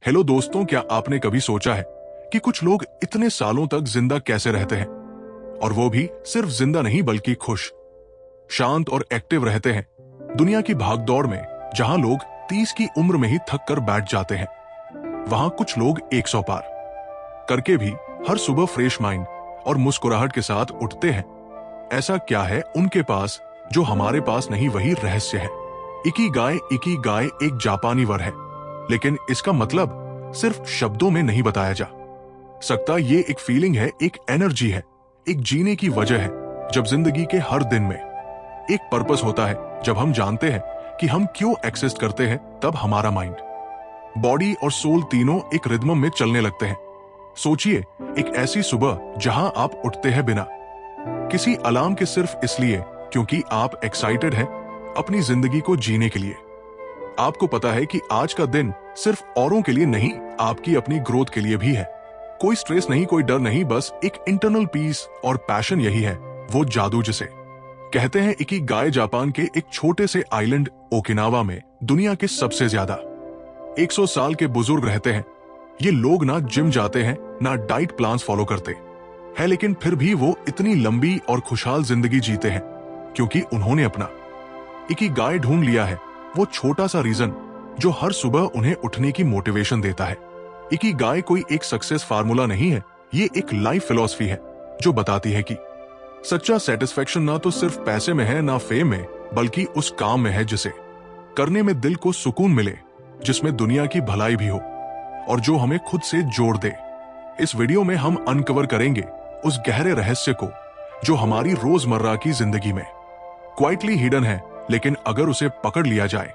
Hello दोस्तों, क्या आपने कभी सोचा है कि कुछ लोग इतने सालों तक जिंदा कैसे रहते हैं? और वो भी सिर्फ जिंदा नहीं बल्कि खुश, शांत और एक्टिव रहते हैं। दुनिया की भागदौड़ में जहां लोग 30 की उम्र में ही थक कर बैठ जाते हैं, वहां कुछ लोग 100 पार करके भी हर सुबह फ्रेश माइंड और मुस्कुराहट के साथ उठते हैं। ऐसा क्या है उनके पास जो हमारे पास नहीं? वही रहस्य है। इकिगाई एक जापानी वर्ड है, लेकिन इसका मतलब सिर्फ शब्दों में नहीं बताया जा सकता। ये एक फीलिंग है, एक एनर्जी है, एक जीने की वजह है। जब जिंदगी के हर दिन में एक पर्पस होता है, जब हम जानते हैं कि हम क्यों एक्सिस्ट करते हैं, तब हमारा माइंड, बॉडी और सोल तीनों एक रिदम में चलने लगते हैं। सोचिए, एक ऐसी सुबह जहां आप उठते हैं बिना किसी अलार्म के, सिर्फ इसलिए क्योंकि आप एक्साइटेड हैं अपनी जिंदगी को जीने के लिए। आपको पता है कि आज का दिन सिर्फ औरों के लिए नहीं, आपकी अपनी ग्रोथ के लिए भी है। कोई स्ट्रेस नहीं, कोई डर नहीं, बस एक इंटरनल पीस और पैशन। यही है वो जादू जिसे कहते हैं इकिगाई। जापान के एक छोटे से आइलैंड ओकिनावा में दुनिया के सबसे ज्यादा 100 साल के बुजुर्ग रहते हैं। ये लोग ना जिम जाते हैं, ना डाइट प्लान्स फॉलो करते हैं, लेकिन फिर भी वो इतनी लंबी और खुशहाल जिंदगी जीते हैं क्योंकि उन्होंने अपना इकिगाई ढूंढ लिया है। वो छोटा सा रीजन जो हर सुबह उन्हें उठने की मोटिवेशन देता है। इकिगाई कोई एक सक्सेस फार्मूला नहीं है, ये एक लाइफ फिलॉसफी है जो बताती है कि सच्चा सेटिस्फेक्शन ना तो सिर्फ पैसे में है, ना फेम में, बल्कि उस काम में है जिसे करने में दिल को सुकून मिले, जिसमें दुनिया की भलाई भी हो और जो हमें खुद से जोड़ दे। इस वीडियो में हम अनकवर करेंगे उस गहरे रहस्य को जो हमारी रोजमर्रा की जिंदगी में क्वाइटली हिडन है, लेकिन अगर उसे पकड़ लिया जाए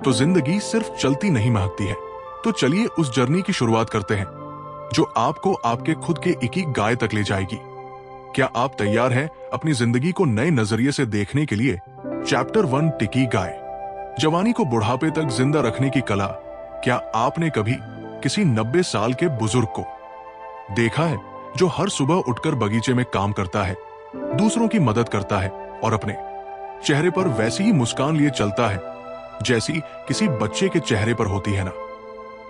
तो जिंदगी सिर्फ चलती नहीं महकती है। तो चलिए उस जर्नी की शुरुआत करते हैं जो आपको आपके खुद के इकिगाई तक ले जाएगी। क्या आप तैयार हैं अपनी जिंदगी को नए नजरिए से देखने के लिए? चैप्टर 1, इकिगाई, जवानी को बुढ़ापे तक जिंदा रखने की कला। क्या आपने कभी किसी 90 साल के बुजुर्ग को देखा है जो हर सुबह उठकर बगीचे में काम करता है, दूसरों की मदद करता है और अपने चेहरे पर वैसी ही मुस्कान लिए चलता है जैसी किसी बच्चे के चेहरे पर होती है ना?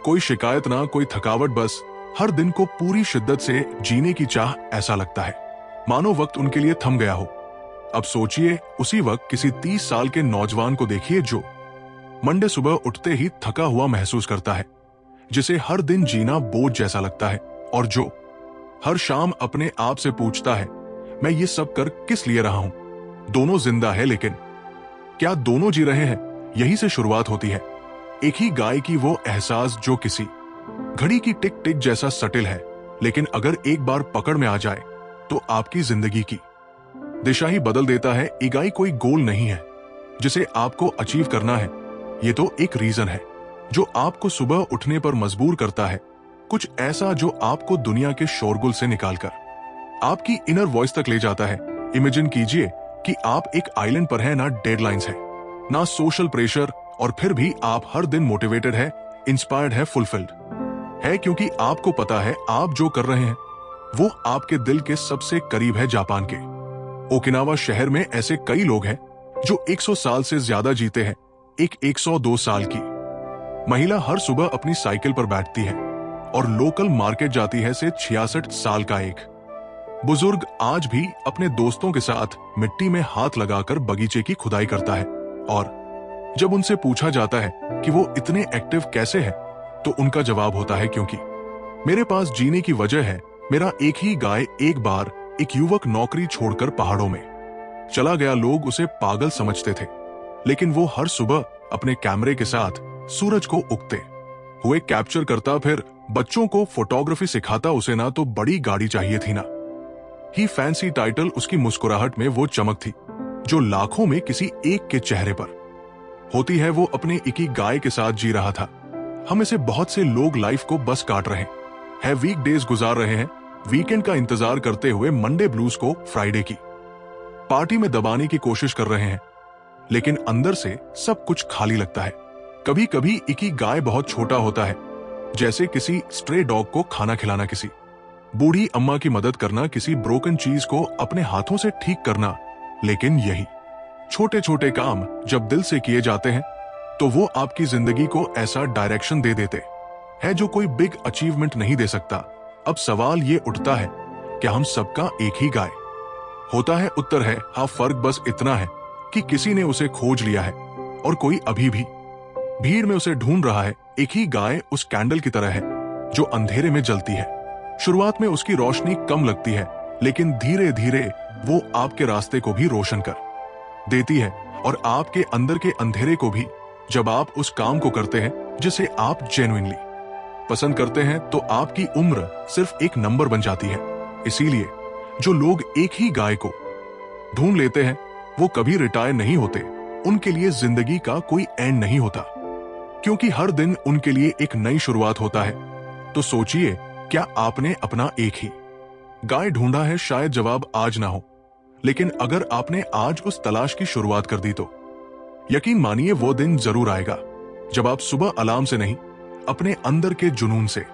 कोई शिकायत ना, कोई थकावट, बस हर दिन को पूरी शिद्दत से जीने की चाह। ऐसा लगता है मानो वक्त उनके लिए थम गया हो। अब सोचिए, उसी वक्त किसी 30 साल के नौजवान को देखिए जो मंडे सुबह उठते ही थका हुआ महसूस करता है, जिसे हर दिन जीना बोझ जैसा लगता है, और जो हर शाम अपने आप से पूछता है, मैं ये सब कर किस लिए रहा हूं? दोनों जिंदा है, लेकिन क्या दोनों जी रहे हैं? यही से शुरुआत होती है एक ही गाय की, वो एहसास जो किसी घड़ी की टिक टिक जैसा सटिल है, लेकिन अगर एक बार पकड़ में आ जाए तो आपकी जिंदगी की दिशा ही बदल देता है। इगाई कोई गोल नहीं है जिसे आपको अचीव करना है, ये तो एक रीजन है जो आपको सुबह उठने पर मजबूर करता है। कुछ ऐसा जो आपको दुनिया के शोरगुल से निकालकर आपकी इनर वॉइस तक ले जाता है। इमेजिन कीजिए कि आप एक आइलैंड पर हैं, ना डेडलाइंस है, ना सोशल प्रेशर, और फिर भी आप हर दिन मोटिवेटेड है, इंस्पायर्ड है, फुलफिल्ड है, क्योंकि आपको पता है आप जो कर रहे हैं वो आपके दिल के सबसे करीब है। जापान के ओकिनावा शहर में ऐसे कई लोग हैं जो 100 साल से ज्यादा जीते हैं। एक 102 साल की महिला हर सुबह अपनी साइकिल पर बैठती है और लोकल मार्केट जाती है। से 66 साल का एक बुजुर्ग आज भी अपने दोस्तों के साथ मिट्टी में हाथ लगाकर बगीचे की खुदाई करता है, और जब उनसे पूछा जाता है कि वो इतने एक्टिव कैसे हैं, तो उनका जवाब होता है, क्योंकि मेरे पास जीने की वजह है। मेरा एक ही गाय। एक बार एक युवक नौकरी छोड़कर पहाड़ों में चला गया। लोग उसे पागल समझते थे, लेकिन वो हर सुबह अपने कैमरे के साथ सूरज को उगते हुए कैप्चर करता, फिर बच्चों को फोटोग्राफी सिखाता। उसे ना तो बड़ी गाड़ी चाहिए थी, ना ही फैंसी टाइटल। उसकी मुस्कुराहट में वो चमक थी जो लाखों में किसी एक के चेहरे पर होती है। वो अपने इकिगाई के साथ जी रहा था। हम ऐसे बहुत से लोग लाइफ को बस काट रहे हैं, वीक डेज गुजार रहे हैं, वीकेंड का इंतजार करते हुए मंडे ब्लूज को फ्राइडे की पार्टी में दबाने की कोशिश कर रहे हैं, लेकिन अंदर से सब कुछ खाली लगता है। कभी कभी इकिगाई बहुत छोटा होता है, जैसे किसी स्ट्रे डॉग को खाना खिलाना, किसी बूढ़ी अम्मा की मदद करना, किसी ब्रोकन चीज को अपने हाथों से ठीक करना। लेकिन यही छोटे छोटे काम जब दिल से किए जाते हैं तो वो आपकी जिंदगी को ऐसा डायरेक्शन दे देते है जो कोई बिग अचीवमेंट नहीं दे सकता। अब सवाल ये उठता है, क्या हम सबका एक ही गाय होता है? उत्तर है हाँ, फर्क बस इतना है कि किसी ने उसे खोज लिया है और कोई अभी भी भीड़ में उसे ढूंढ रहा है। एक ही गाय उस कैंडल की तरह है जो अंधेरे में जलती है। शुरुआत में उसकी रोशनी कम लगती है, लेकिन धीरे धीरे वो आपके रास्ते को भी रोशन कर देती है और आपके अंदर के अंधेरे को भी। जब आप उस काम को करते हैं जिसे आप जेन्युइनली पसंद करते हैं, तो आपकी उम्र सिर्फ एक नंबर बन जाती है। इसीलिए जो लोग एक ही गाय को ढूंढ लेते हैं वो कभी रिटायर नहीं होते। उनके लिए जिंदगी का कोई एंड नहीं होता, क्योंकि हर दिन उनके लिए एक नई शुरुआत होता है। तो सोचिए, क्या आपने अपना एक ही गाय ढूंढा है? शायद जवाब आज ना हो, लेकिन अगर आपने आज उस तलाश की शुरुआत कर दी तो यकीन मानिए वो दिन जरूर आएगा जब आप सुबह अलार्म से नहीं, अपने अंदर के जुनून से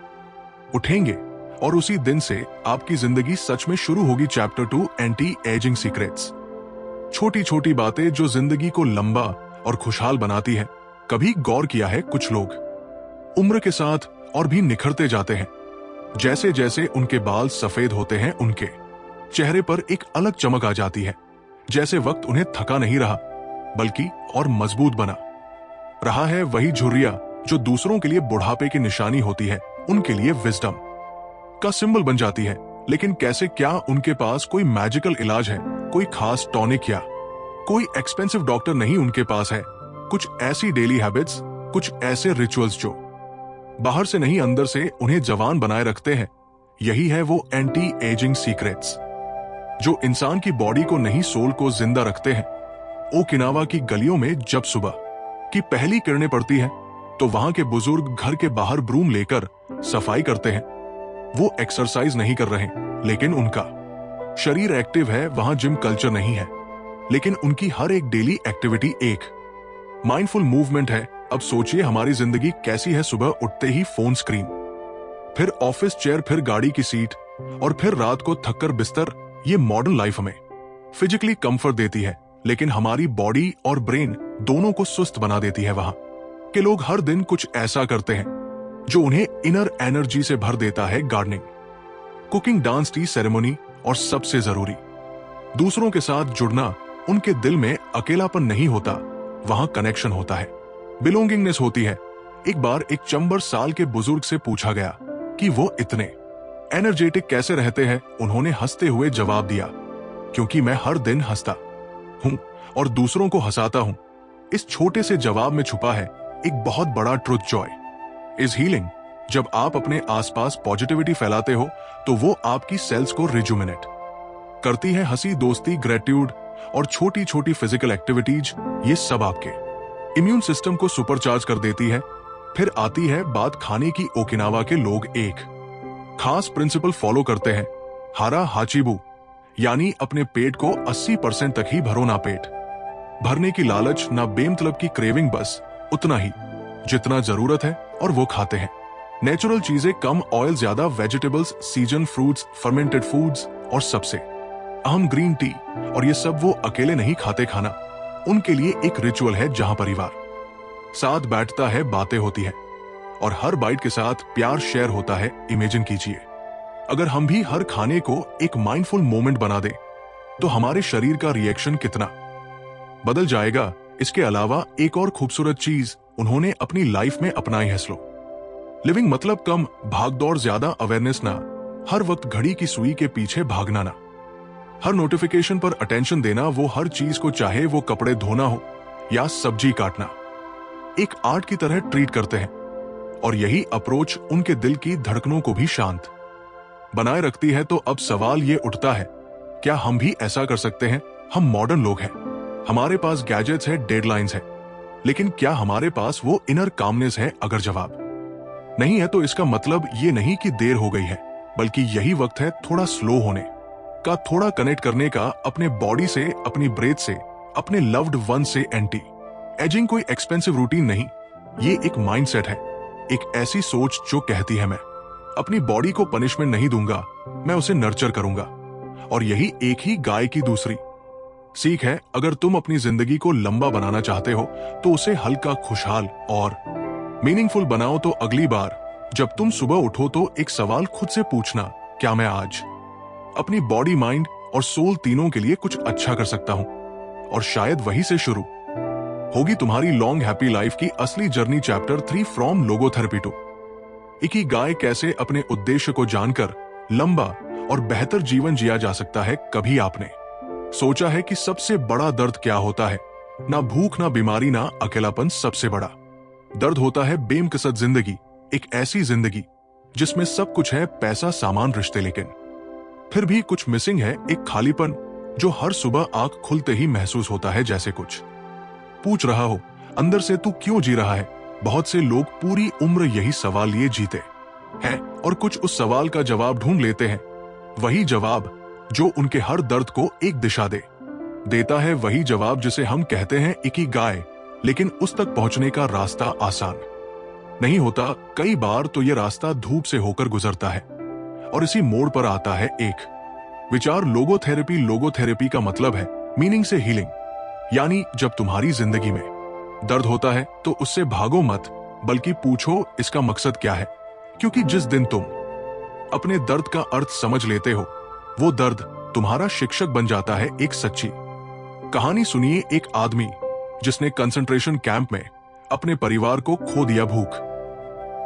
उठेंगे, और उसी दिन से आपकी जिंदगी सच में शुरू होगी। Chapter 2, anti ageing secrets. छोटी छोटी बातें जो जिंदगी को लंबा और खुशहाल बनाती है। कभी गौर किया है, कुछ लोग उम्र के साथ और भी निखरते जाते हैं। जैसे जैसे उनके बाल सफेद होते हैं, उनके चेहरे पर एक अलग चमक आ जाती है, जैसे वक्त उन्हें थका नहीं रहा बल्कि और मजबूत बना रहा है। वही झुर्रियां जो दूसरों के लिए बुढ़ापे की निशानी होती है, उनके लिए विजडम का सिंबल बन जाती है। लेकिन कैसे? क्या उनके पास कोई मैजिकल इलाज है, कोई खास टॉनिक या कोई एक्सपेंसिव डॉक्टर नहीं उनके पास है? कुछ ऐसी डेली हैबिट्स, कुछ ऐसे रिचुअल्स जो बाहर से नहीं अंदर से उन्हें जवान बनाए रखते हैं। यही है वो एंटी एजिंग सीक्रेट्स जो इंसान की बॉडी को नहीं, सोल को जिंदा रखते हैं। ओकिनावा की गलियों में जब सुबह की पहली किरणें पड़ती हैं, तो वहां के बुजुर्ग घर के बाहर ब्रूम लेकर सफाई करते हैं। वो एक्सरसाइज नहीं कर रहे, लेकिन उनका शरीर एक्टिव है। वहां जिम कल्चर नहीं है, लेकिन उनकी हर एक डेली एक्टिविटी एक माइंडफुल मूवमेंट है। अब सोचिए हमारी जिंदगी कैसी है। सुबह उठते ही फोन स्क्रीन, फिर ऑफिस चेयर, फिर गाड़ी की सीट, और फिर रात को थककर बिस्तर। ये मॉडर्न लाइफ हमें फिजिकली कंफर्ट देती है, लेकिन हमारी बॉडी और ब्रेन दोनों को सुस्त बना देती है। वहां के लोग हर दिन कुछ ऐसा करते हैं जो उन्हें इनर एनर्जी से भर देता है। Gardening, cooking, dance, T ceremony, और सबसे जरूरी दूसरों के साथ जुड़ना। उनके दिल में अकेलापन नहीं होता, वहां कनेक्शन होता है, बिलोंगिंगनेस होती है। एक बार एक चंबर साल के बुजुर्ग से पूछा गया कि वो इतने एनर्जेटिक कैसे रहते हैं। उन्होंने हंसते हुए जवाब दिया, क्योंकि मैं हर दिन हंसता हूं और दूसरों को हंसाता हूं। इस छोटे से जवाब में छुपा है एक बहुत बड़ा ट्रुथ। Joy is healing. जब आप अपने आसपास पॉजिटिविटी फैलाते हो, तो वो आपकी सेल्स को रिजुमिनेट करती है। हंसी, दोस्ती, ग्रेटिट्यूड और छोटी छोटी फिजिकल एक्टिविटीज, ये सब आपके इम्यून सिस्टम को सुपरचार्ज कर देती है। फिर आती है बात खाने की। ओकिनावा के लोग एक खास प्रिंसिपल फॉलो करते हैं, हारा हाचिबू, यानी अपने पेट को 80% तक ही भरो। ना पेट भरने की लालच, ना बेमतलब की क्रेविंग, बस उतना ही जितना जरूरत है, और वो खाते हैं नेचुरल चीजें, कम ऑयल, ज्यादा vegetables, season fruits, fermented foods, और सबसे अहम ग्रीन टी। और ये सब वो अकेले नहीं खाते। खाना उनके लिए एक रिचुअल है, जहां परिवार साथ बैठता है, बातें होती है, और हर बाइट के साथ प्यार शेयर होता है। इमेजिन कीजिए, अगर हम भी हर खाने को एक माइंडफुल मोमेंट बना दे, तो हमारे शरीर का रिएक्शन कितना बदल जाएगा। इसके अलावा एक और खूबसूरत चीज उन्होंने अपनी लाइफ में अपनाई है, स्लो लिविंग। मतलब कम भागदौड़, ज्यादा अवेयरनेस ना, हर वक्त घड़ी की सुई के पीछे भागना ना, हर नोटिफिकेशन पर अटेंशन देना, वो हर चीज को, चाहे वो कपड़े धोना हो या सब्जी काटना, एक आर्ट की तरह ट्रीट करते हैं। और यही अप्रोच उनके दिल की धड़कनों को भी शांत बनाए रखती है। तो अब सवाल ये उठता है, क्या हम भी ऐसा कर सकते हैं? हम मॉडर्न लोग हैं, हमारे पास गैजेट्स है, डेडलाइंस है, लेकिन क्या हमारे पास वो इनर कामनेस है? अगर जवाब नहीं है, तो इसका मतलब ये नहीं कि देर हो गई है, बल्कि यही वक्त है थोड़ा स्लो होने का, थोड़ा कनेक्ट करने का, अपने बॉडी से, अपनी ब्रेथ से, अपने लव्ड वन से। एंटी एजिंग कोई एक्सपेंसिव रूटीन नहीं, ये एक माइंडसेट है, एक ऐसी सोच जो कहती है, मैं अपनी बॉडी को पनिशमेंट नहीं दूंगा, मैं उसे नर्चर करूंगा। और यही एक ही गाय की दूसरी सीख है। अगर तुम अपनी जिंदगी को लंबा बनाना चाहते हो, तो उसे हल्का, खुशहाल और मीनिंगफुल बनाओ। तो अगली बार जब तुम सुबह उठो तो एक सवाल खुद से पूछना, क्या मैं आज अपनी बॉडी, माइंड और सोल तीनों के लिए कुछ अच्छा कर सकता हूं? और शायद वहीं से शुरू होगी तुम्हारी लॉन्ग हैप्पी लाइफ की असली journey. Chapter 3 from logotherapy to ikigai, कैसे अपने उद्देश्य को जानकर लंबा और बेहतर जीवन जिया जा सकता है। कभी आपने सोचा है कि सबसे बड़ा दर्द क्या होता है? ना भूख, ना बीमारी, ना अकेलापन। सबसे बड़ा दर्द होता है बेमकसद जिंदगी। एक ऐसी जिंदगी जिसमें सब कुछ है, पैसा, सामान, रिश्ते, लेकिन फिर भी कुछ मिसिंग है। एक खालीपन जो हर सुबह आंख खुलते ही महसूस होता है, जैसे कुछ पूछ रहा हो अंदर से, तू क्यों जी रहा है? बहुत से लोग पूरी उम्र यही सवाल लिए जीते हैं और कुछ उस सवाल का जवाब ढूंढ लेते हैं। वही जवाब जो उनके हर दर्द को एक दिशा देता है। वही जवाब जिसे हम कहते हैं इकिगाई। लेकिन उस तक पहुंचने का रास्ता आसान नहीं होता। कई बार तो यह रास्ता धूप से होकर गुजरता है और इसी मोड़ पर आता है एक विचार, लोगोथेरेपी। लोगोथेरेपी का मतलब है मीनिंग से हीलिंग, यानी जब तुम्हारी जिंदगी में दर्द होता है तो उससे भागो मत, बल्कि पूछो इसका मकसद क्या है। क्योंकि जिस दिन तुम अपने दर्द का अर्थ समझ लेते हो, वो दर्द तुम्हारा शिक्षक बन जाता है। एक सच्ची कहानी सुनिए, एक आदमी जिसने कंसंट्रेशन कैंप में अपने परिवार को खो दिया। भूख,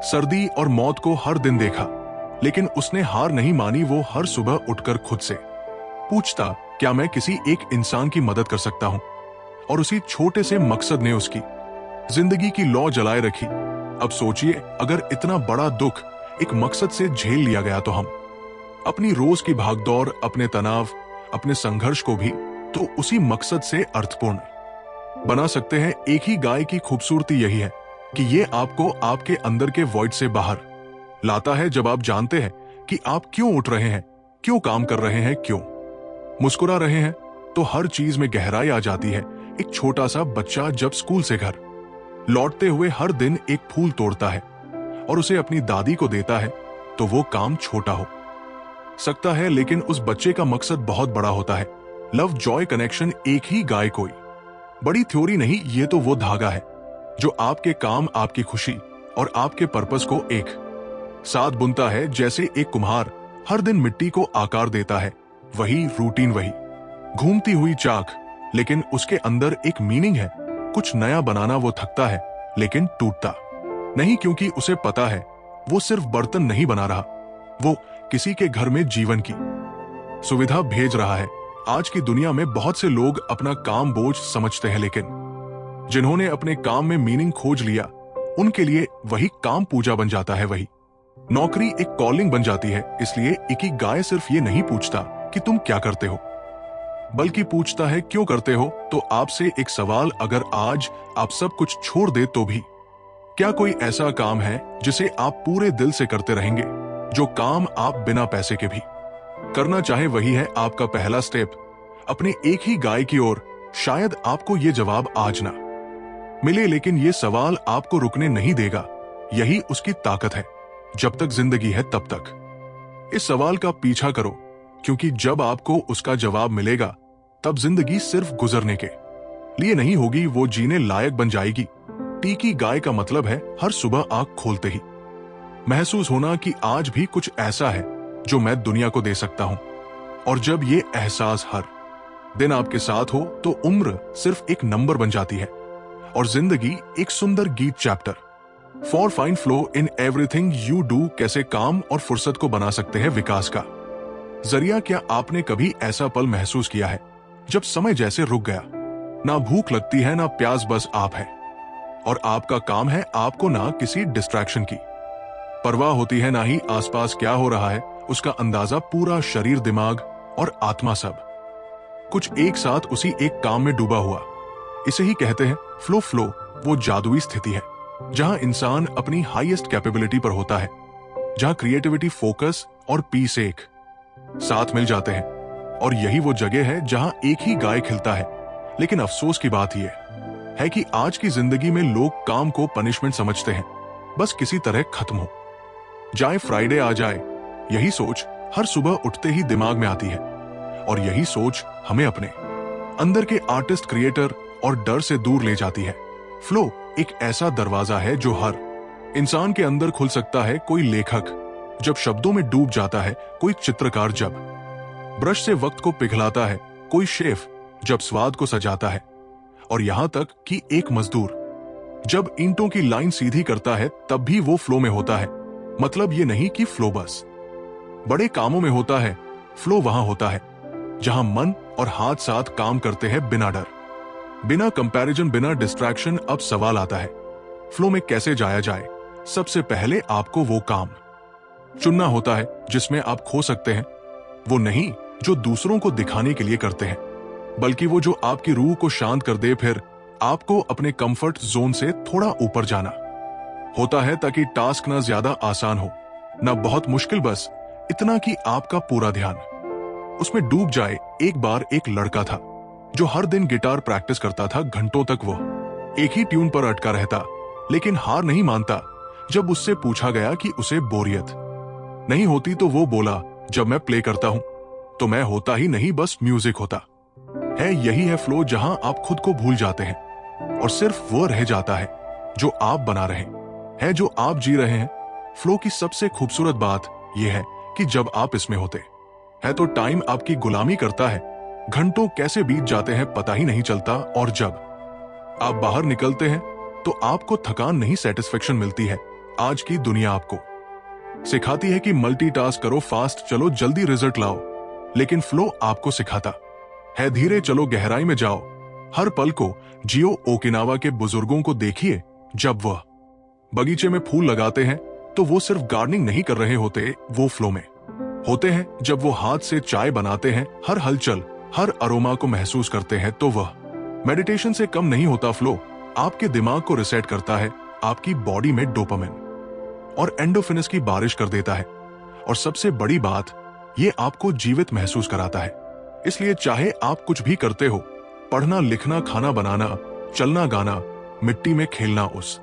सर्दी और मौत को हर दिन देखा, लेकिन उसने हार नहीं मानी। वो हर सुबह उठकर खुद से पूछता, क्या मैं किसी एक इंसान की मदद कर सकता हूं? और उसी छोटे से मकसद ने उसकी जिंदगी की लौ जलाए रखी। अब सोचिए, अगर इतना बड़ा दुख एक मकसद से झेल लिया गया, तो हम अपनी रोज की भागदौड़, अपने तनाव, अपने संघर्ष को भी तो उसी मकसद से अर्थपूर्ण बना सकते हैं। एक ही गाय की खूबसूरती यही है कि ये आपको आपके अंदर के वॉइड से बाहर लाता है। जब आप जानते हैं कि आप क्यों उठ रहे हैं, क्यों काम कर रहे हैं, क्यों मुस्कुरा रहे हैं, तो हर चीज में गहराई आ जाती है। एक छोटा सा बच्चा जब स्कूल से घर लौटते हुए हर दिन एक फूल तोड़ता है और उसे अपनी दादी को देता है, तो वो काम छोटा हो सकता है, लेकिन उस बच्चे का मकसद बहुत बड़ा होता है। Love, Joy, connection. एक ही गाय कोई बड़ी थ्योरी नहीं, ये तो वो धागा है जो आपके काम, आपकी खुशी और आपके पर्पस को एक साथ बुनता है। जैसे एक कुम्हार हर दिन मिट्टी को आकार देता है, वही रूटीन, वही घूमती हुई चाक, लेकिन उसके अंदर एक मीनिंग है। कुछ नया बनाना वो थकता है, लेकिन टूटता नहीं, क्योंकि उसे पता है वो सिर्फ बर्तन नहीं बना रहा, वो किसी के घर में जीवन की सुविधा भेज रहा है। आज की दुनिया में बहुत से लोग अपना काम बोझ समझते हैं, लेकिन जिन्होंने अपने काम में मीनिंग खोज लिया, उनके लिए वही काम पूजा बन जाता है, वही नौकरी एक कॉलिंग बन जाती है। इसलिए इकिगाई सिर्फ ये नहीं पूछता कि तुम क्या करते हो, बल्कि पूछता है क्यों करते हो। तो आपसे एक सवाल, अगर आज आप सब कुछ छोड़ दे तो भी क्या कोई ऐसा काम है जिसे आप पूरे दिल से करते रहेंगे? जो काम आप बिना पैसे के भी करना चाहे, वही है आपका पहला स्टेप अपने एक ही गाय की ओर। शायद आपको ये जवाब आज ना मिले, लेकिन ये सवाल आपको रुकने नहीं देगा। यही उसकी ताकत है। जब तक जिंदगी है तब तक इस सवाल का पीछा करो, क्योंकि जब आपको उसका जवाब मिलेगा, तब जिंदगी सिर्फ गुजरने के लिए नहीं होगी, वो जीने लायक बन जाएगी। टीकी गाय का मतलब है हर सुबह आंख खोलते ही महसूस होना कि आज भी कुछ ऐसा है जो मैं दुनिया को दे सकता हूं। और जब ये एहसास हर दिन आपके साथ हो, तो उम्र सिर्फ एक नंबर बन जाती है और जिंदगी एक सुंदर गीत। Chapter 4 find flow in everything you do, कैसे काम और फुर्सत को बना सकते हैं विकास का जरिया। क्या आपने कभी ऐसा पल महसूस किया है जब समय जैसे रुक गया? ना भूख लगती है, ना प्यास, बस आप है और आपका काम है। आपको ना किसी डिस्ट्रैक्शन की परवाह होती है, ना ही आसपास क्या हो रहा है उसका अंदाजा। पूरा शरीर, दिमाग और आत्मा सब कुछ एक साथ उसी एक काम में डूबा हुआ। इसे ही कहते हैं फ्लो। फ्लो वो जादुई स्थिति है जहां इंसान अपनी हाईएस्ट कैपेबिलिटी पर होता है, जहां क्रिएटिविटी, फोकस और पीस एक साथ मिल जाते हैं। और यही वो जगह है जहां एक ही गाय खिलता है। लेकिन अफसोस की बात यह है कि आज की जिंदगी में लोग काम को पनिशमेंट समझते हैं, बस किसी तरह खत्म हो जाए, फ्राइडे आ जाए। यही सोच हर सुबह उठते ही दिमाग में आती है और यही सोच हमें अपने अंदर के आर्टिस्ट, क्रिएटर और डर से दूर ले जाती है। फ्लो एक ऐसा दरवाजा है जो हर इंसान के अंदर खुल सकता है कोई लेखक जब शब्दों में डूब जाता है, कोई चित्रकार जब ब्रश से वक्त को पिघलाता है, कोई शेफ जब स्वाद को सजाता है, और यहां तक कि एक मजदूर जब ईंटों की लाइन सीधी करता है तब भी वो फ्लो में होता है। मतलब ये नहीं कि फ्लो बस बड़े कामों में होता है, फ्लो वहां होता है जहां मन और हाथ साथ काम करते हैं बिना डर, बिना कंपैरिजन, बिना डिस्ट्रैक्शन। अब सवाल आता है, फ्लो में कैसे जाया जाए? सबसे पहले आपको वो काम चुनना होता है जिसमें आप खो सकते हैं। वो नहीं जो दूसरों को दिखाने के लिए करते हैं, बल्कि वो जो आपकी रूह को शांत कर दे। फिर आपको अपने कंफर्ट जोन से थोड़ा ऊपर जाना होता है ताकि टास्क ना ज्यादा आसान हो, ना बहुत मुश्किल, बस इतना कि आपका पूरा ध्यान उसमें डूब जाए। एक बार एक लड़का था जो हर दिन गिटार प्रैक्टिस करता था घंटों तक। वो एक ही ट्यून पर अटका रहता, लेकिन हार नहीं मानता। जब उससे पूछा गया कि उसे बोरियत नहीं होती तो वो बोला, जब मैं प्ले करता हूं तो मैं होता ही नहीं, बस म्यूजिक होता है। यही है फ्लो, जहां आप खुद को भूल जाते हैं और सिर्फ वो रह जाता है जो आप बना रहे हैं, जो आप जी रहे हैं। फ्लो की सबसे खूबसूरत बात यह है कि जब आप इसमें होते हैं तो टाइम आपकी गुलामी करता है। घंटों कैसे बीत जाते हैं पता ही नहीं चलता, और जब आप बाहर निकलते हैं तो आपको थकान नहीं, सेटिस्फेक्शन मिलती है। आज की दुनिया आपको सिखाती है कि मल्टीटास्क करो, फास्ट चलो, जल्दी रिजल्ट लाओ, लेकिन फ्लो आपको सिखाता है धीरे चलो, गहराई में जाओ, हर पल को जियो। ओकिनावा के बुजुर्गों को देखिए, जब वह बगीचे में फूल लगाते हैं तो वो सिर्फ गार्डनिंग नहीं कर रहे होते, वो फ्लो में होते हैं। जब वो हाथ से चाय बनाते हैं, हर हलचल, हर अरोमा को महसूस करते हैं, तो वह मेडिटेशन से कम नहीं होता। फ्लो आपके दिमाग को रिसेट करता है, आपकी बॉडी में डोपामिन और एंडोफिनस की बारिश कर देता है, और सबसे बड़ी बात, ये आपको जीवित महसूस कराता है। इसलिए चाहे आप कुछ भी करते हो, पढ़ना, लिखना, खाना बनाना, चलना, गाना, मिट्टी में खेलना, उस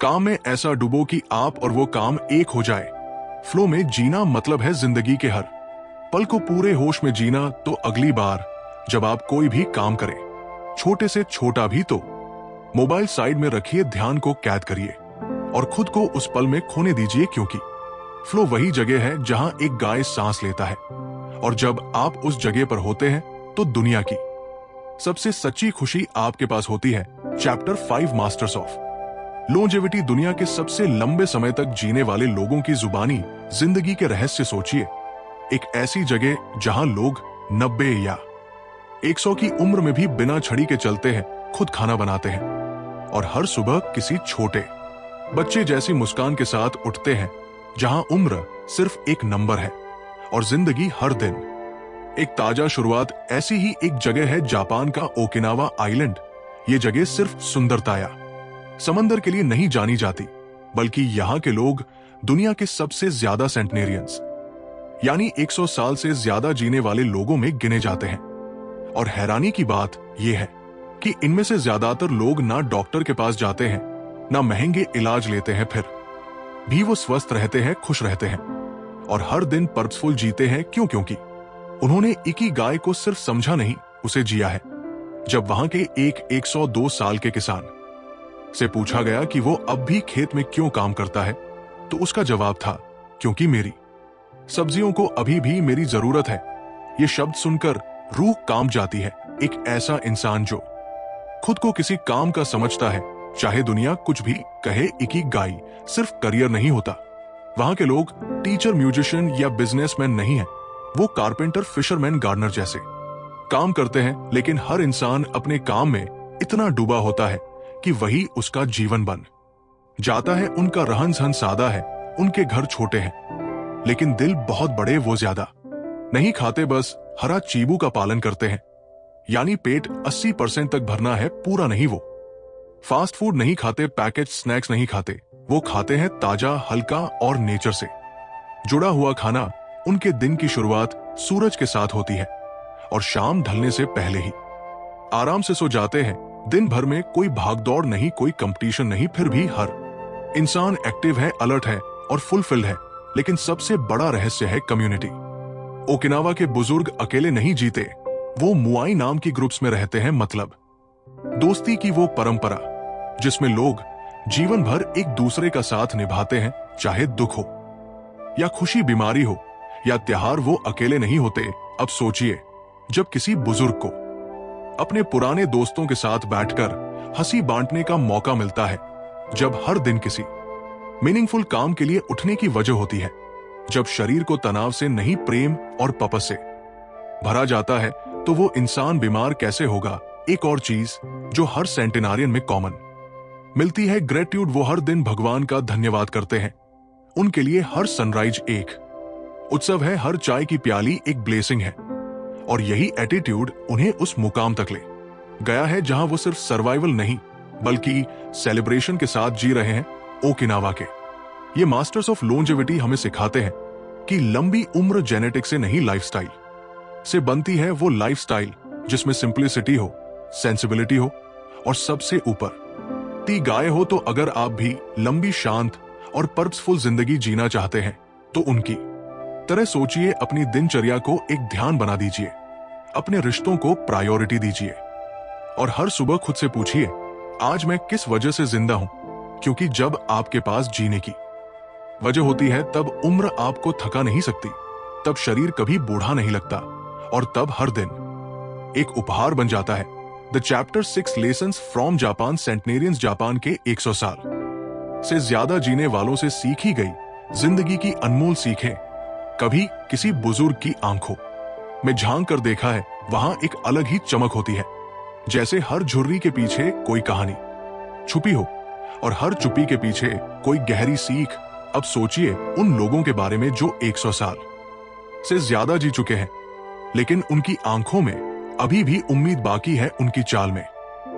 काम में ऐसा डूबो कि आप और वो काम एक हो जाए। फ्लो में जीना मतलब है जिंदगी के हर पल को पूरे होश में जीना। तो अगली बार जब आप कोई भी काम करें, छोटे से छोटा भी, तो मोबाइल साइड में रखिए, ध्यान को कैद करिए और खुद को उस पल में खोने दीजिए, क्योंकि फ्लो वही जगह है जहां एक गाय सांस लेता है, और जब आप उस जगह पर होते हैं तो दुनिया की सबसे सच्ची खुशी आपके पास होती है। चैप्टर 5 मास्टर्स ऑफ लॉन्जेविटी, दुनिया के सबसे लंबे समय तक जीने वाले लोगों की जुबानी जिंदगी के रहस्य सोचिए। एक ऐसी जगह जहां लोग 90 या 100 की उम्र में भी बिना छड़ी के चलते हैं, खुद खाना बनाते हैं और हर सुबह किसी छोटे बच्चे जैसी मुस्कान के साथ उठते हैं। जहां उम्र सिर्फ एक नंबर है और जिंदगी हर दिन एक ताजा शुरुआत। ऐसी ही एक जगह है जापान का ओकिनावा आइलैंड। ये जगह सिर्फ सुंदरता या समंदर के लिए नहीं जानी जाती, बल्कि यहाँ के लोग दुनिया के सबसे ज्यादा सेंटनेरियंस यानी 100 साल से ज्यादा जीने वाले लोगों में गिने जाते हैं। और हैरानी की बात यह है कि इनमें से ज्यादातर लोग ना डॉक्टर के पास जाते हैं, ना महंगे इलाज लेते हैं, फिर भी वो स्वस्थ रहते हैं, खुश रहते हैं और हर दिन पर्पसफुल जीते हैं। क्यों? क्योंकि उन्होंने इकिगाई को सिर्फ समझा नहीं, उसे जिया है। जब वहां के एक 102 साल के किसान से पूछा गया कि वो अब भी खेत में क्यों काम करता है, तो उसका जवाब था, क्योंकि मेरी सब्जियों को अभी भी मेरी जरूरत है। ये शब्द सुनकर रूह कांप जाती है। एक ऐसा इंसान जो खुद को किसी काम का समझता है, चाहे दुनिया कुछ भी कहे। इकिगाई सिर्फ करियर नहीं होता। वहां के लोग टीचर, म्यूजिशियन या बिजनेसमैन नहीं है, वो कारपेंटर, फिशरमैन, गार्डनर जैसे काम करते हैं। लेकिन हर इंसान अपने काम में इतना डूबा होता है कि वही उसका जीवन बन जाता है। उनका रहन सहन सादा है, उनके घर छोटे हैं, लेकिन दिल बहुत बड़े। वो ज्यादा नहीं खाते, बस हरा चीबू का पालन करते हैं, यानी पेट 80% तक भरना है, पूरा नहीं। वो फास्ट फूड नहीं खाते, पैकेज स्नैक्स नहीं खाते, वो खाते हैं ताजा, हल्का और नेचर से जुड़ा हुआ खाना। उनके दिन की शुरुआत सूरज के साथ होती है और शाम ढलने से पहले ही आराम से सो जाते हैं। दिन भर में कोई भागदौड़ नहीं, कोई कंपटीशन नहीं, फिर भी हर इंसान एक्टिव है, अलर्ट है और फुलफिल्ड है। लेकिन सबसे बड़ा रहस्य है कम्युनिटी। ओकिनावा के बुजुर्ग अकेले नहीं जीते, वो मुआई नाम की ग्रुप्स में रहते हैं। मतलब दोस्ती की वो परंपरा जिसमें लोग जीवन भर एक दूसरे का साथ निभाते हैं, चाहे दुख हो या खुशी, बीमारी हो या त्योहार, वो अकेले नहीं होते। अब सोचिए, जब किसी बुजुर्ग को अपने पुराने दोस्तों के साथ बैठकर हंसी बांटने का मौका मिलता है, जब हर दिन किसी मीनिंगफुल काम के लिए उठने की वजह होती है, जब शरीर को तनाव से नहीं प्रेम और पपस से भरा जाता है, तो वो इंसान बीमार कैसे होगा। एक और चीज जो हर सेंटेनारियन में कॉमन मिलती है, ग्रेटिट्यूड। वो हर दिन भगवान का धन्यवाद करते हैं। उनके लिए हर सनराइज एक उत्सव है, हर चाय की प्याली एक ब्लेसिंग है। और यही एटीट्यूड उन्हें उस मुकाम तक ले गया है जहां वो सिर्फ सर्वाइवल नहीं बल्कि सेलिब्रेशन के साथ जी रहे हैं। ओकिनावा के ये मास्टर्स ऑफ लॉन्जेविटी हमें सिखाते हैं कि लंबी उम्र जेनेटिक से नहीं, लाइफस्टाइल से बनती है। वो लाइफस्टाइल जिसमें सिंप्लिसिटी हो, सेंसिबिलिटी हो और सबसे ऊपर ती गाय हो। तो अगर आप भी लंबी, शांत और पर्पसफुल जिंदगी जीना चाहते हैं तो उनकी तरह सोचिए। अपनी दिनचर्या को एक ध्यान बना दीजिए, अपने रिश्तों को प्रायोरिटी दीजिए और हर सुबह खुद से पूछिए, आज मैं किस वजह से जिंदा हूं। क्योंकि जब आपके पास जीने की वजह होती है, तब उम्र आपको थका नहीं सकती, तब शरीर कभी बूढ़ा नहीं लगता और तब हर दिन एक उपहार बन जाता है। The chapter 6 lessons from Japan. Centenarians Japan के 100 साल से ज्यादा जीने वालों से सीखी गई जिंदगी की अनमोल सीखें। कभी किसी बुजुर्ग की आंखों में झांक कर देखा है, वहां एक अलग ही चमक होती है, जैसे हर झुर्री के पीछे कोई कहानी छुपी हो और हर चुप्पी के पीछे कोई गहरी सीख। अब सोचिए उन लोगों के बारे में जो 100 साल से ज्यादा जी चुके हैं, लेकिन उनकी आंखों में अभी भी उम्मीद बाकी है, उनकी चाल में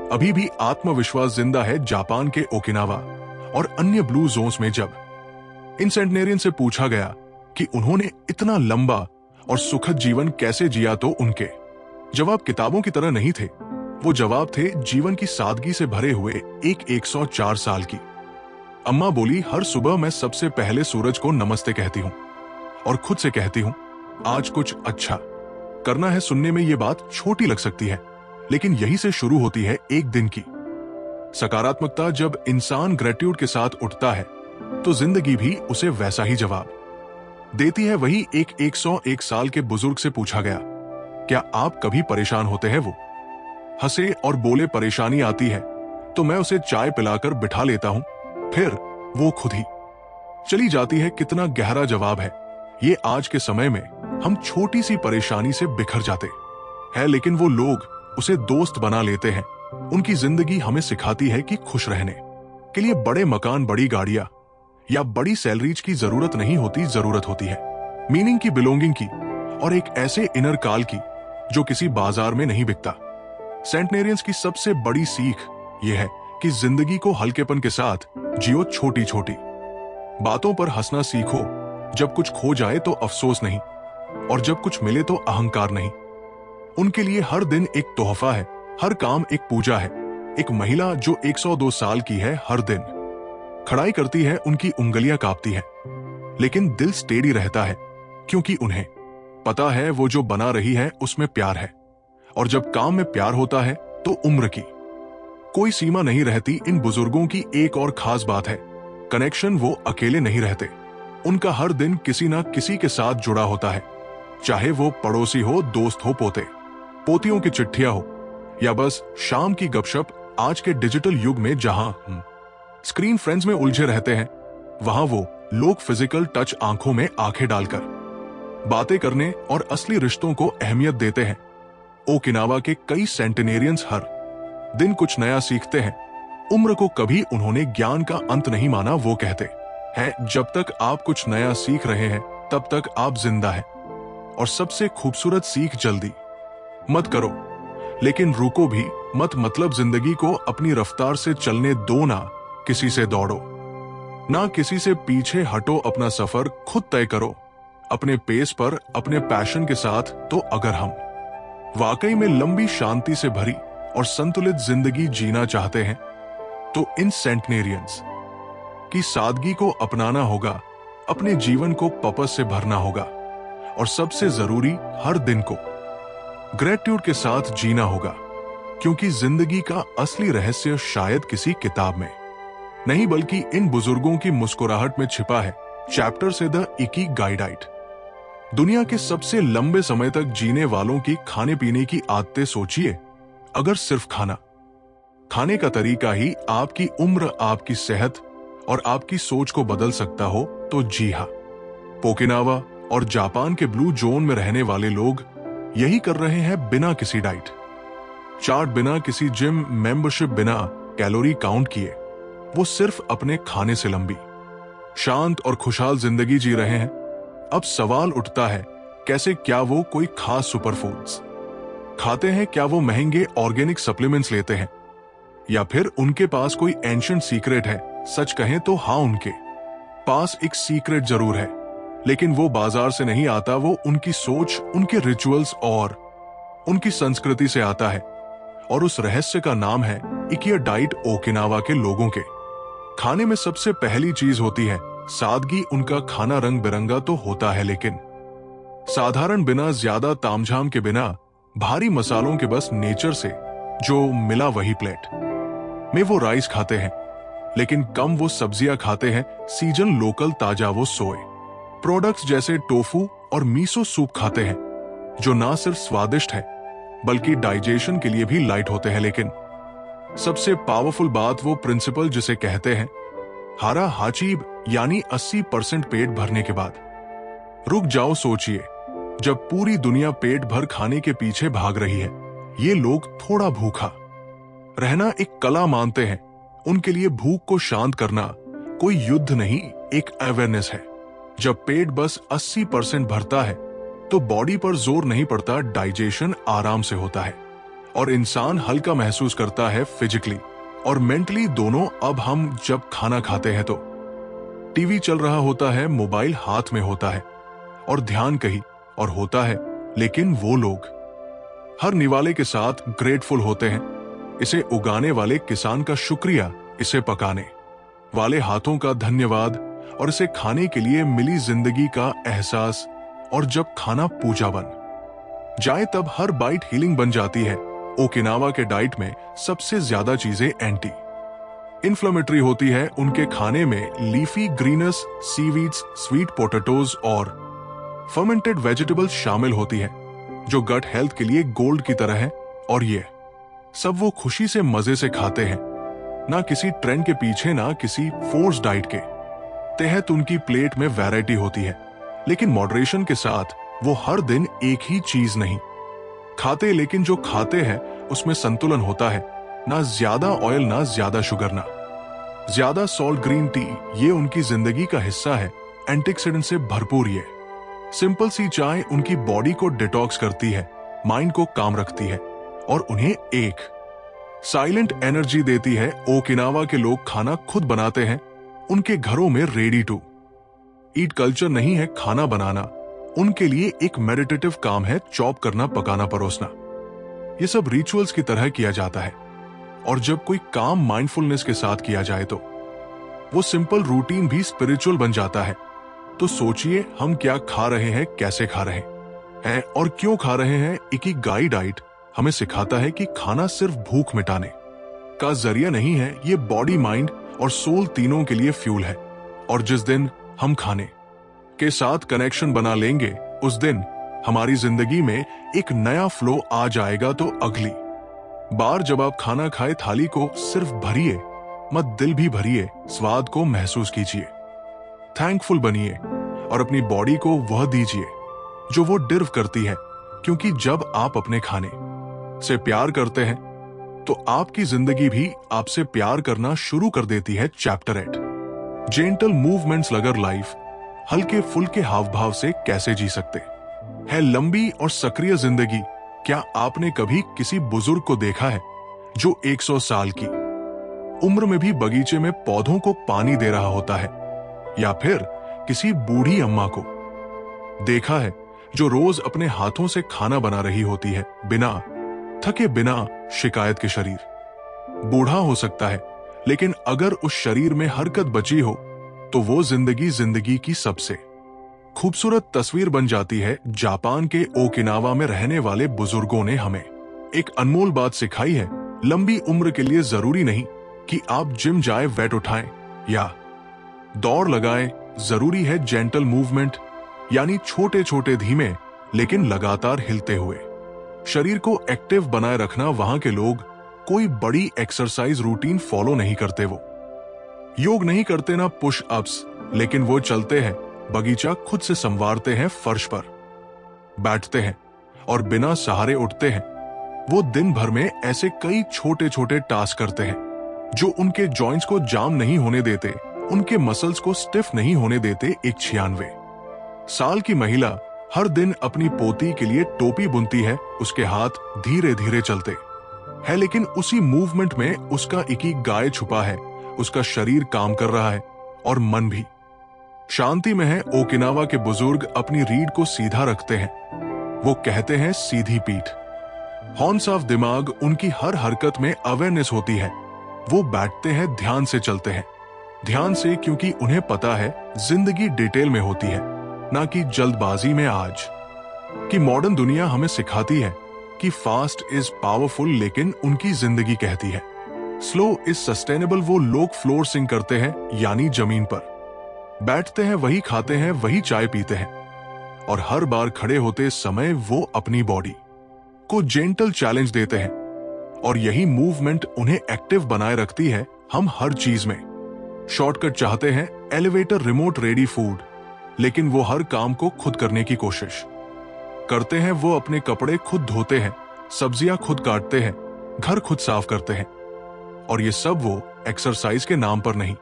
अभी भी आत्मविश्वास जिंदा है। जापान के ओकिनावा और अन्य ब्लू जोन्स में जब इन सेंटेनेरियन से पूछा गया कि उन्होंने इतना लंबा और सुखद जीवन कैसे जिया, तो उनके जवाब किताबों की तरह नहीं थे। वो जवाब थे जीवन की सादगी से भरे हुए। एक 104 साल की अम्मा बोली, हर सुबह मैं सबसे पहले सूरज को नमस्ते कहती हूं और खुद से कहती हूं, आज कुछ अच्छा करना है। सुनने में ये बात छोटी लग सकती है, लेकिन यही से शुरू होती है एक दिन की सकारात्मकता। जब इंसान ग्रेटिट्यूड के साथ उठता है, तो जिंदगी भी उसे वैसा ही जवाब देती है। वही एक 101 साल के बुजुर्ग से पूछा गया, क्या आप कभी परेशान होते हैं? वो हंसे और बोले, परेशानी आती है तो मैं उसे चाय पिलाकर बिठा लेता हूं, फिर वो खुद ही चली जाती है। कितना गहरा जवाब है ये। आज के समय में हम छोटी सी परेशानी से बिखर जाते हैं, लेकिन वो लोग उसे दोस्त बना लेते हैं। उनकी जिंदगी हमें सिखाती है कि खुश रहने के लिए बड़े मकान, बड़ी गाड़ियां या बड़ी सैलरीज की जरूरत नहीं होती। जरूरत होती है मीनिंग की, बिलोंगिंग की और एक ऐसे इनर काल की जो किसी बाजार में नहीं बिकता। सेंटेनेरियंस की सबसे बड़ी सीख यह है कि जिंदगी को हल्केपन के साथ जियो। छोटी छोटी बातों पर हंसना सीखो। जब कुछ खो जाए तो अफसोस नहीं, और जब कुछ मिले तो अहंकार नहीं। उनके लिए हर दिन एक तोहफा है, हर काम एक पूजा है। एक महिला जो 102 साल की है, हर दिन खड़ाई करती है, उनकी उंगलियां कांपती है, लेकिन दिल स्टेडी रहता है, क्योंकि उन्हें पता है वो जो बना रही है उसमें प्यार है। और जब काम में प्यार होता है तो उम्र की कोई सीमा नहीं रहती। इन बुजुर्गों की एक और खास बात है, कनेक्शन। वो अकेले नहीं रहते, उनका हर दिन किसी ना किसी के साथ जुड़ा होता है, चाहे वो पड़ोसी हो, दोस्त हो, पोते पोतियों की चिट्ठियां हो या बस शाम की गपशप। आज के डिजिटल युग में जहां स्क्रीन फ्रेंड्स में उलझे रहते हैं, वहां वो लोग फिजिकल टच, आंखों में आंखें डालकर बातें करने और असली रिश्तों को अहमियत देते हैं। ओकिनावा के कई सेंटेनेरियंस हर दिन कुछ नया सीखते हैं। उम्र को कभी उन्होंने ज्ञान का अंत नहीं माना। वो कहते हैं, जब तक आप कुछ नया सीख रहे हैं तब तक आप जिंदा हैं। और सबसे खूबसूरत सीख, जल्दी मत करो लेकिन रुको भी मत। मतलब जिंदगी को अपनी रफ्तार से चलने दो, ना किसी से दौड़ो, ना किसी से पीछे हटो। अपना सफर खुद तय करो, अपने पेस पर, अपने पैशन के साथ। तो अगर हम वाकई में लंबी, शांति से भरी और संतुलित जिंदगी जीना चाहते हैं, तो इन सेंटेनेरियंस की सादगी को अपनाना होगा, अपने जीवन को पर्पस से भरना होगा और सबसे जरूरी, हर दिन को ग्रेटिट्यूड के साथ जीना होगा। क्योंकि जिंदगी का असली रहस्य शायद किसी किताब में नहीं, बल्कि इन बुजुर्गों की मुस्कुराहट में छिपा है चैप्टर से द इकिगाई डाइट। दुनिया के सबसे लंबे समय तक जीने वालों की खाने पीने की आदतें सोचिए। अगर सिर्फ खाने का तरीका ही आपकी उम्र, आपकी सेहत और आपकी सोच को बदल सकता हो तो जी हां, ओकिनावा और जापान के ब्लू जोन में रहने वाले लोग यही कर रहे हैं बिना किसी डाइट चार्ट, बिना किसी जिम मेंबरशिप, बिना कैलोरी काउंट किए। वो सिर्फ अपने खाने से लंबी, शांत और खुशहाल जिंदगी जी रहे हैं। अब सवाल उठता है, कैसे? क्या वो कोई खास सुपरफूड्स खाते हैं? क्या वो महंगे ऑर्गेनिक सप्लीमेंट्स लेते हैं? या फिर उनके पास कोई एंशिएंट सीक्रेट है? सच कहें तो हाँ, उनके पास एक सीक्रेट जरूर है, लेकिन वो बाजार से नहीं आता। वो उनकी सोच, उनके रिचुअल्स और उनकी संस्कृति से आता है। और उस रहस्य का नाम है इकिगाई डाइट। ओकिनावा के लोगों के खाने में सबसे पहली चीज होती है सादगी। उनका खाना रंग बिरंगा तो होता है, लेकिन साधारण, बिना ज्यादा तामझाम के, बिना भारी मसालों के, बस नेचर से जो मिला वही प्लेट में। वो राइस खाते हैं, लेकिन कम वो सब्जियां खाते हैं, सीजन, लोकल, ताजा। वो सोए प्रोडक्ट्स जैसे टोफू और मीसो सूप खाते हैं, जो ना सिर्फ स्वादिष्ट है बल्कि डाइजेशन के लिए भी लाइट होते हैं। लेकिन सबसे पावरफुल बात, वो प्रिंसिपल जिसे कहते हैं हारा हाचीब, यानी 80% पेट भरने के बाद रुक जाओ। सोचिए, जब पूरी दुनिया पेट भर खाने के पीछे भाग रही है, ये लोग थोड़ा भूखा रहना एक कला मानते हैं। उनके लिए भूख को शांत करना कोई युद्ध नहीं, एक अवेयरनेस है। जब पेट बस 80% भरता है तो बॉडी पर जोर नहीं पड़ता, डाइजेशन आराम से होता है और इंसान हल्का महसूस करता है, फिजिकली और मेंटली दोनों। अब हम जब खाना खाते हैं तो टीवी चल रहा होता है, मोबाइल हाथ में होता है और ध्यान कहीं और होता है, लेकिन वो लोग हर निवाले के साथ ग्रेटफुल होते हैं। इसे उगाने वाले किसान का शुक्रिया, इसे पकाने वाले हाथों का धन्यवाद और इसे खाने के लिए मिली जिंदगी का एहसास। और जब खाना पूजा बन जाए तब हर बाइट हीलिंग बन जाती है। ओकिनावा के डाइट में सबसे ज्यादा चीजें एंटी इन्फ्लेमेटरी होती है। उनके खाने में leafy greens, seaweeds, sweet potatoes और फर्मेंटेड वेजिटेबल्स शामिल होती है, जो गट हेल्थ के लिए गोल्ड की तरह है। और ये सब वो खुशी से, मजे से खाते हैं, ना किसी ट्रेंड के पीछे, ना किसी फोर्स डाइट के तहत। उनकी प्लेट में वैरायटी होती है, लेकिन मॉडरेशन के साथ। वो हर दिन एक ही चीज नहीं खाते, लेकिन जो खाते हैं उसमें संतुलन होता है। ना ज्यादा ऑयल, ना ज्यादा शुगर, ना ज्यादा सॉल्ट। ग्रीन टी ये उनकी जिंदगी का हिस्सा है, एंटीऑक्सीडेंट से भरपूर। ये सिंपल सी चाय उनकी बॉडी को डिटॉक्स करती है, माइंड को काम रखती है और उन्हें एक साइलेंट एनर्जी देती है। ओकिनावा के लोग खाना खुद बनाते हैं, उनके घरों में रेडी टू ईट कल्चर नहीं है खाना बनाना। उनके लिए एक मेडिटेटिव काम है, चॉप करना, पकाना, परोसना। ये सब रिचुअल्स की तरह किया जाता है। और जब कोई काम माइंडफुलनेस के साथ किया जाए तो वो सिंपल रूटीन भी स्पिरिचुअल बन जाता है। तो सोचिए, हम क्या खा रहे हैं, कैसे खा रहे हैं और क्यों खा रहे हैं। इकिगाई डाइट हमें सिखाता है कि खाना सिर्फ भूख मिटाने का जरिया नहीं है, ये बॉडी, माइंड और सोल तीनों के लिए फ्यूल है। और जिस दिन हम खाने के साथ कनेक्शन बना लेंगे, उस दिन हमारी जिंदगी में एक नया फ्लो आ जाएगा। तो अगली बार जब आप खाना खाए, थाली को सिर्फ भरिए मत, दिल भी भरिए, स्वाद को महसूस कीजिए, थैंकफुल बनिए और अपनी बॉडी को वह दीजिए जो वो डिर्व करती है। क्योंकि जब आप अपने खाने से प्यार करते हैं तो आपकी जिंदगी भी आपसे प्यार करना शुरू कर देती है। Chapter 8, gentle movements. अगर लाइफ हल्के फुल्के हाव भाव से कैसे जी सकते है लंबी और सक्रिय जिंदगी। क्या आपने कभी किसी बुजुर्ग को देखा है जो 100 साल की उम्र में भी बगीचे में पौधों को पानी दे रहा होता है? या फिर किसी बूढ़ी अम्मा को देखा है जो रोज अपने हाथों से खाना बना रही होती है, बिना थके, बिना शिकायत के? शरीर बूढ़ा हो सकता है, लेकिन अगर उस शरीर में हरकत बची हो तो वो जिंदगी की सबसे खूबसूरत तस्वीर बन जाती है। जापान के ओकिनावा में रहने वाले बुजुर्गों ने हमें एक अनमोल बात सिखाई है, लंबी उम्र के लिए जरूरी नहीं कि आप जिम जाए वेट उठाएं या दौड़ लगाएं, जरूरी है जेंटल मूवमेंट, यानी छोटे छोटे धीमे लेकिन लगातार हिलते हुए। शरीर को एक्टिव बनाए रखना वहां के लोग कोई बड़ी एक्सरसाइज रूटीन फॉलो नहीं करते। वो योग नहीं करते ना पुश अप्स, लेकिन वो चलते हैं, बगीचा खुद से संवारते हैं, फर्श पर बैठते हैं और बिना सहारे उठते हैं। वो दिन भर में ऐसे कई छोटे छोटे टास्क करते हैं जो उनके जॉइंट्स को जाम नहीं होने देते, उनके मसल्स को स्टिफ नहीं होने देते। एक 96 साल की महिला हर दिन अपनी पोती के लिए टोपी बुनती है, उसके हाथ धीरे धीरे चलते हैं, लेकिन उसी मूवमेंट में उसका इकिगाई छुपा है। उसका शरीर काम कर रहा है और मन भी शांति में है। ओकिनावा के बुजुर्ग अपनी रीढ़ को सीधा रखते हैं, वो कहते हैं सीधी पीठ। हॉर्न ऑफ दिमाग, उनकी हर हरकत में अवेयरनेस होती है। वो बैठते हैं, ध्यान से चलते हैं, ध्यान से, क्योंकि उन्हें पता है जिंदगी डिटेल में होती है, ना कि जल्दबाजी में। आज की मॉडर्न दुनिया हमें सिखाती है कि फास्ट इज पावरफुल, लेकिन उनकी जिंदगी कहती है स्लो इज सस्टेनेबल। वो लोग फ्लोर सिंक करते हैं, यानी जमीन पर बैठते हैं, वही खाते हैं, वही चाय पीते हैं, और हर बार खड़े होते समय वो अपनी बॉडी को जेंटल चैलेंज देते हैं। और यही मूवमेंट उन्हें एक्टिव बनाए रखती है। हम हर चीज में शॉर्टकट चाहते हैं, एलिवेटर, रिमोट, रेडी फूड, लेकिन वो हर काम को खुद करने की कोशिश करते हैं। वो अपने कपड़े खुद धोते हैं, सब्जियां खुद काटते हैं, घर खुद साफ करते हैं, और ये सब वो एक्सरसाइज के नाम पर नहीं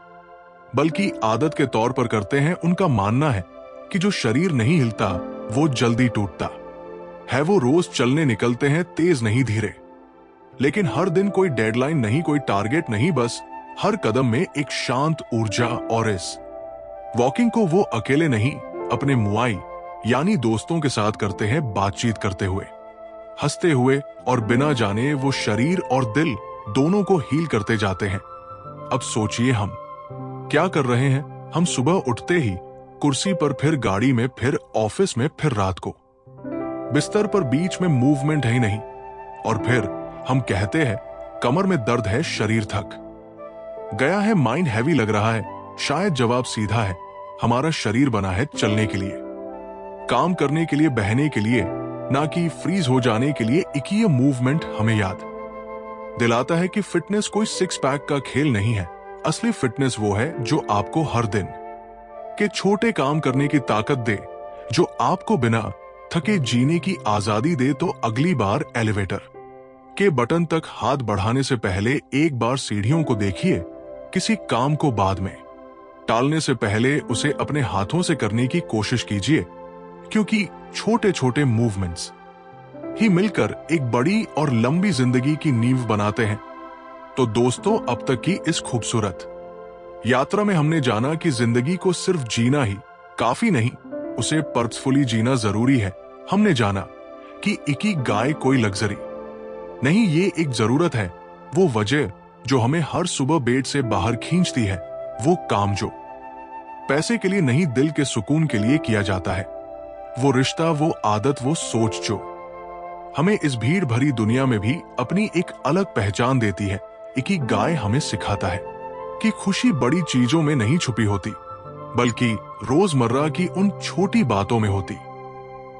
बल्कि आदत के तौर पर करते हैं। उनका मानना है कि जो शरीर नहीं हिलता वो जल्दी टूटता है। वो रोज चलने निकलते हैं, तेज नहीं, धीरे, लेकिन हर दिन कोई डेडलाइन नहीं, कोई टारगेट नहीं, बस हर कदम में एक शांत ऊर्जा। और इस वॉकिंग को वो अकेले नहीं, अपने मुआई यानी दोस्तों के साथ करते हैं, बातचीत करते हुए, हंसते हुए, और बिना जाने वो शरीर और दिल दोनों को हील करते जाते हैं। अब सोचिए हम क्या कर रहे हैं। हम सुबह उठते ही कुर्सी पर, फिर गाड़ी में, फिर ऑफिस में, फिर रात को बिस्तर पर, बीच में मूवमेंट है ही नहीं, और फिर हम कहते हैं कमर में दर्द है, शरीर थक गया है, माइंड हैवी लग रहा है। शायद जवाब सीधा है, हमारा शरीर बना है चलने के लिए, काम करने के लिए, बहने के लिए, ना कि फ्रीज हो जाने के लिए। एक ही मूवमेंट हमें याद दिलाता है कि फिटनेस कोई सिक्स पैक का खेल नहीं है। असली फिटनेस वो है जो आपको हर दिन के छोटे काम करने की ताकत दे, जो आपको बिना थके जीने की आजादी दे। तो अगली बार एलिवेटर के बटन तक हाथ बढ़ाने से पहले एक बार सीढ़ियों को देखिए। किसी काम को बाद में टालने से पहले उसे अपने हाथों से करने की कोशिश कीजिए, क्योंकि छोटे छोटे मूवमेंट्स ही मिलकर एक बड़ी और लंबी जिंदगी की नींव बनाते हैं। तो दोस्तों, अब तक की इस खूबसूरत यात्रा में हमने जाना कि जिंदगी को सिर्फ जीना ही काफी नहीं, उसे पर्पसफुली जीना जरूरी है। हमने जाना कि इकिगाई कोई लग्जरी नहीं, ये एक जरूरत है। वो वजह जो हमें हर सुबह बेड से बाहर खींचती है, वो काम जो पैसे के लिए नहीं, दिल के सुकून के लिए किया जाता है, वो रिश्ता, वो आदत, वो सोच जो हमें इस भीड़ भरी दुनिया में भी अपनी एक अलग पहचान देती है। इकिगाई हमें सिखाता है कि खुशी बड़ी चीजों में नहीं छुपी होती, बल्कि रोजमर्रा की उन छोटी बातों में होती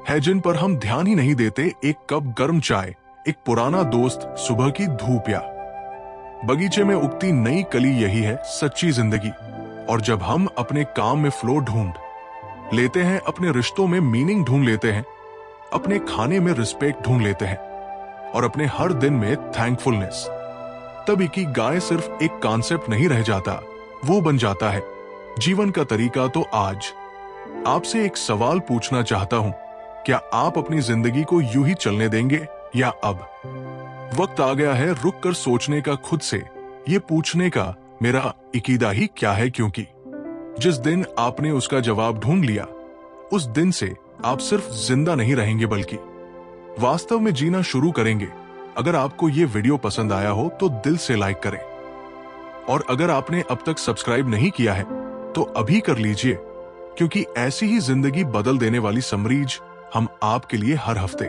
है जिन पर हम ध्यान ही नहीं देते। एक कप गर्म चाय, एक पुराना दोस्त, सुबह की धूप, या बगीचे में उगती नई कली, यही है सच्ची जिंदगी। और जब हम अपने काम में फ्लो ढूंढ लेते हैं, अपने रिश्तों में मीनिंग ढूंढ लेते हैं, अपने खाने में रिस्पेक्ट ढूंढ लेते हैं, और अपने हर दिन में थैंकफुलनेस, तब इकिगाई सिर्फ एक कॉन्सेप्ट नहीं रह जाता, वो बन जाता है जीवन का तरीका। तो आज आपसे एक सवाल पूछना चाहता हूं, क्या आप अपनी जिंदगी को यूं ही चलने देंगे, या अब वक्त आ गया है रुक कर सोचने का, खुद से ये पूछने का, मेरा इकिगाई क्या है? क्योंकि जिस दिन आपने उसका जवाब ढूंढ लिया, उस दिन से आप सिर्फ जिंदा नहीं रहेंगे, बल्कि वास्तव में जीना शुरू करेंगे। अगर आपको ये वीडियो पसंद आया हो तो दिल से लाइक करें, और अगर आपने अब तक सब्सक्राइब नहीं किया है तो अभी कर लीजिए, क्योंकि ऐसी ही जिंदगी बदल देने वाली समरीज हम आपके लिए हर हफ्ते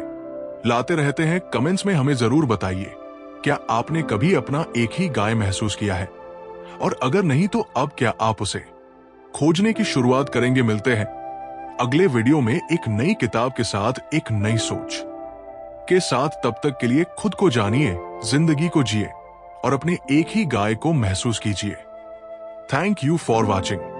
लाते रहते हैं। कमेंट्स में हमें जरूर बताइए, क्या आपने कभी अपना एक ही गाय महसूस किया है? और अगर नहीं तो अब क्या आप उसे खोजने की शुरुआत करेंगे। मिलते हैं अगले वीडियो में एक नई किताब के साथ, एक नई सोच के साथ। तब तक के लिए खुद को जानिए, जिंदगी को जिए और अपने एक ही गाय को महसूस कीजिए। Thank you for watching.